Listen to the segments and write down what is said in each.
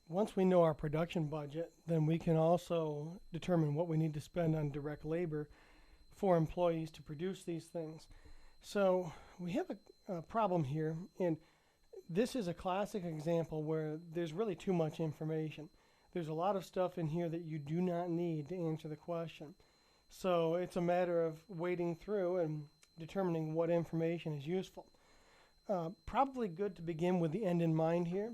once we know our production budget, then we can also determine what we need to spend on direct labor for employees to produce these things. So we have a problem here, and this is a classic example where there's really too much information. There's a lot of stuff in here that you do not need to answer the question. So it's a matter of wading through and determining what information is useful. Probably good to begin with the end in mind here.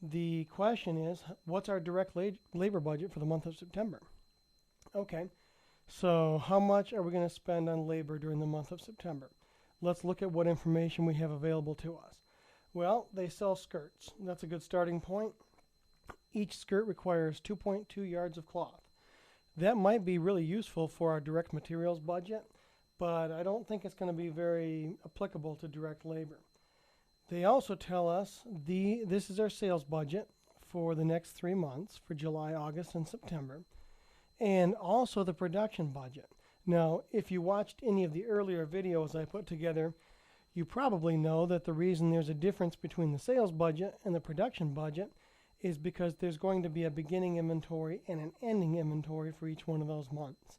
The question is, what's our direct labor budget for the month of September? Okay, so how much are we going to spend on labor during the month of September? Let's look at what information we have available to us. Well, they sell skirts. That's a good starting point. Each skirt requires 2.2 yards of cloth. That might be really useful for our direct materials budget, but I don't think it's going to be very applicable to direct labor. They also tell us this is our sales budget for the next 3 months, for July, August, and September, and also the production budget. Now, if you watched any of the earlier videos I put together, you probably know that the reason there's a difference between the sales budget and the production budget is because there's going to be a beginning inventory and an ending inventory for each one of those months.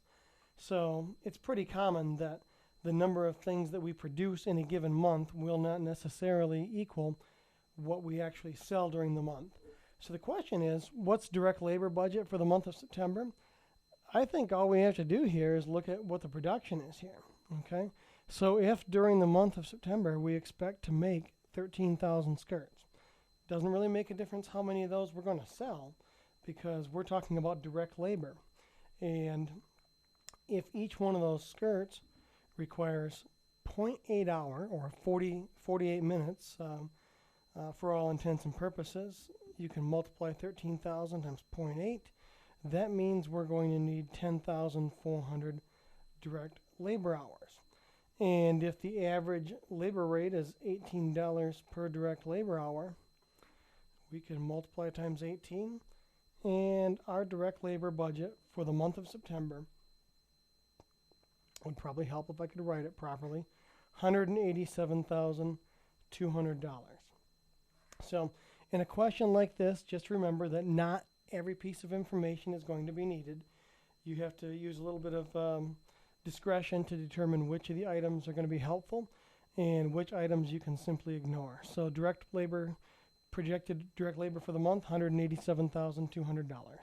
So it's pretty common that the number of things that we produce in a given month will not necessarily equal what we actually sell during the month. So the question is, what's direct labor budget for the month of September? I think all we have to do here is look at what the production is here. Okay? So if during the month of September we expect to make 13,000 skirts, doesn't really make a difference how many of those we're going to sell because we're talking about direct labor. And if each one of those skirts requires 0.8 hour or 48 minutes for all intents and purposes, you can multiply 13,000 times 0.8. That means we're going to need 10,400 direct labor hours. And if the average labor rate is $18 per direct labor hour, we can multiply times 18, and our direct labor budget for the month of September would probably help if I could write it properly, $187,200. So in a question like this, just remember that not every piece of information is going to be needed. You have to use a little bit of discretion to determine which of the items are going to be helpful and which items you can simply ignore. So projected direct labor for the month, $187,200.